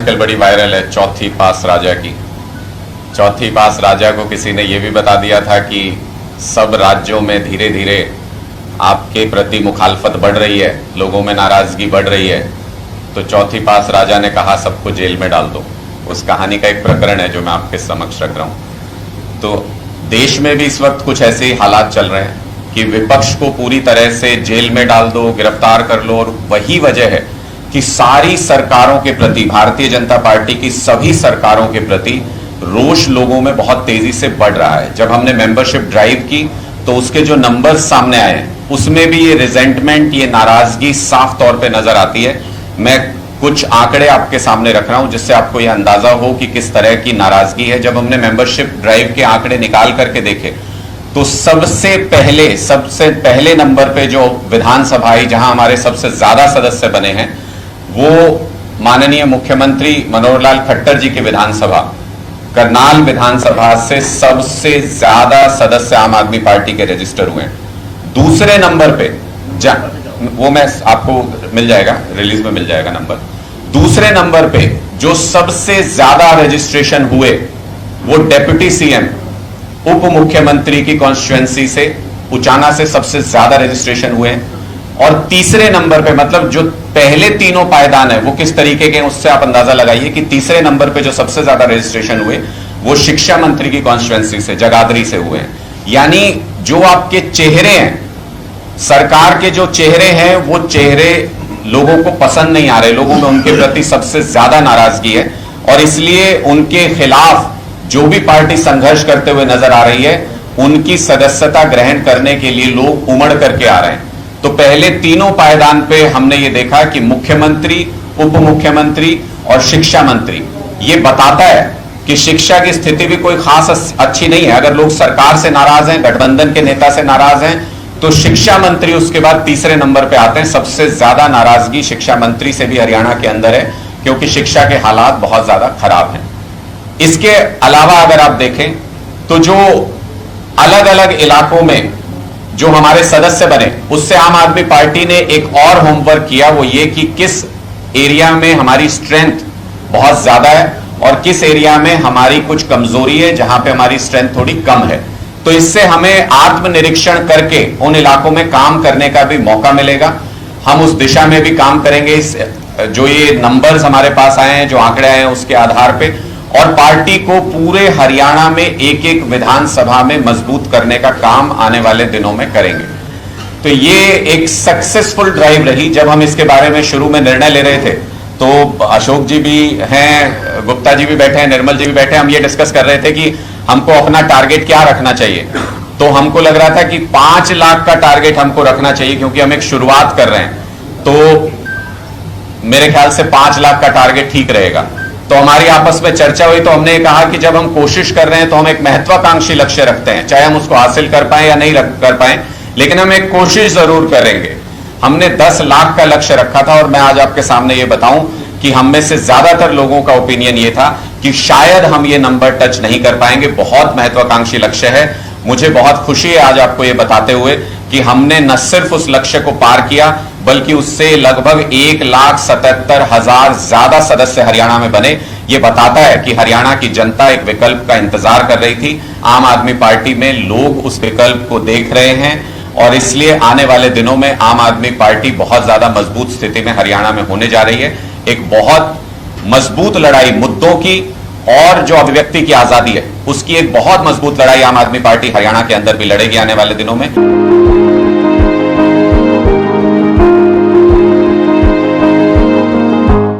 आजकल बड़ी वायरल है चौथी पास राजा की। चौथी पास राजा को किसी ने यह भी बता दिया था कि सब राज्यों में धीरे धीरे आपके प्रति मुखालफत बढ़ रही है, लोगों में नाराजगी बढ़ रही है, तो चौथी पास राजा ने कहा सबको जेल में डाल दो। उस कहानी का एक प्रकरण है जो मैं आपके समक्ष रख रहा हूं। तो देश में भी इस वक्त कुछ ऐसे ही हालात चल रहे हैं कि विपक्ष को पूरी तरह से जेल में डाल दो, गिरफ्तार कर लो, और वही वजह है कि सारी सरकारों के प्रति, भारतीय जनता पार्टी की सभी सरकारों के प्रति रोष लोगों में बहुत तेजी से बढ़ रहा है। जब हमने मेंबरशिप ड्राइव की तो उसके जो नंबर्स सामने आए उसमें भी ये रिजेंटमेंट, ये नाराजगी साफ तौर पे नजर आती है। मैं कुछ आंकड़े आपके सामने रख रहा हूं जिससे आपको यह अंदाजा हो कि किस तरह की नाराजगी है। जब हमने मेंबरशिप ड्राइव के आंकड़े निकाल करके देखे तो सबसे पहले नंबर पे जो विधानसभा आई जहां हमारे सबसे ज्यादा सदस्य बने हैं वो माननीय मुख्यमंत्री मनोहर लाल खट्टर जी की विधानसभा, करनाल विधानसभा से सबसे ज्यादा सदस्य आम आदमी पार्टी के रजिस्टर हुए हैं। दूसरे नंबर पे वो मैं आपको मिल जाएगा, रिलीज में मिल जाएगा नंबर। दूसरे नंबर पे जो सबसे ज्यादा रजिस्ट्रेशन हुए वो डेप्यूटी सीएम, उप मुख्यमंत्री की कॉन्स्टिट्यूएंसी से उचाना से सबसे ज्यादा रजिस्ट्रेशन हुए हैं। और तीसरे नंबर पे, मतलब जो पहले तीनों पायदान है वो किस तरीके के, उससे आप अंदाजा लगाइए कि तीसरे नंबर पे जो सबसे ज्यादा रजिस्ट्रेशन हुए वो शिक्षा मंत्री की कॉन्स्टिट्यूएंसी से, जगाधरी से हुए हैं। यानी जो आपके चेहरे हैं, सरकार के जो चेहरे हैं वो चेहरे लोगों को पसंद नहीं आ रहे, लोगों में उनके प्रति सबसे ज्यादा नाराजगी है और इसलिए उनके खिलाफ जो भी पार्टी संघर्ष करते हुए नजर आ रही है उनकी सदस्यता ग्रहण करने के लिए लोग उमड़ करके आ रहे हैं। तो पहले तीनों पायदान पे हमने ये देखा कि मुख्यमंत्री, उप मुख्यमंत्री और शिक्षा मंत्री, ये बताता है कि शिक्षा की स्थिति भी कोई खास अच्छी नहीं है। अगर लोग सरकार से नाराज हैं, गठबंधन के नेता से नाराज हैं, तो शिक्षा मंत्री उसके बाद तीसरे नंबर पे आते हैं। सबसे ज्यादा नाराजगी शिक्षा मंत्री से भी हरियाणा के अंदर है क्योंकि शिक्षा के हालात बहुत ज्यादा खराब हैं। इसके अलावा अगर आप देखें तो जो अलग अलग इलाकों में जो हमारे सदस्य बने उससे आम आदमी पार्टी ने एक और होमवर्क किया, वो ये कि किस एरिया में हमारी स्ट्रेंथ बहुत ज्यादा है और किस एरिया में हमारी कुछ कमजोरी है, जहां पे हमारी स्ट्रेंथ थोड़ी कम है। तो इससे हमें आत्मनिरीक्षण करके उन इलाकों में काम करने का भी मौका मिलेगा। हम उस दिशा में भी काम करेंगे। इस जो ये नंबर्स हमारे पास आए हैं, जो आंकड़े आए हैं उसके आधार पे, और पार्टी को पूरे हरियाणा में एक एक विधानसभा में मजबूत करने का काम आने वाले दिनों में करेंगे। तो ये एक सक्सेसफुल ड्राइव रही। जब हम इसके बारे में शुरू में निर्णय ले रहे थे तो अशोक जी भी हैं, गुप्ता जी भी बैठे हैं, निर्मल जी भी बैठे हैं, हम ये डिस्कस कर रहे थे कि हमको अपना टारगेट क्या रखना चाहिए। तो हमको लग रहा था कि 5 लाख का टारगेट हमको रखना चाहिए क्योंकि हम एक शुरुआत कर रहे हैं। तो मेरे ख्याल से 5 लाख का टारगेट ठीक रहेगा। तो हमारी आपस में चर्चा हुई तो हमने कहा कि जब हम कोशिश कर रहे हैं तो हम एक महत्वाकांक्षी लक्ष्य रखते हैं, चाहे हम उसको हासिल कर पाए या नहीं कर पाए, लेकिन हम एक कोशिश जरूर करेंगे। हमने 10 लाख का लक्ष्य रखा था और मैं आज आपके सामने ये बताऊं कि हम में से ज्यादातर लोगों का ओपिनियन ये था कि शायद हम ये नंबर टच नहीं कर पाएंगे। बहुत महत्वाकांक्षी लक्ष्य है। मुझे बहुत खुशी है आज आपको ये बताते हुए कि हमने न सिर्फ उस लक्ष्य को पार किया बल्कि उससे लगभग 1,77,000 ज्यादा सदस्य हरियाणा में बने। ये बताता है कि हरियाणा की जनता एक विकल्प का इंतजार कर रही थी। आम आदमी पार्टी में लोग उस विकल्प को देख रहे हैं और इसलिए आने वाले दिनों में आम आदमी पार्टी बहुत ज्यादा मजबूत स्थिति में हरियाणा में होने जा रही है। एक बहुत मजबूत लड़ाई मुद्दों की और जो अभिव्यक्ति की आजादी है उसकी एक बहुत मजबूत लड़ाई आम आदमी पार्टी हरियाणा के अंदर भी लड़ेगी आने वाले दिनों में।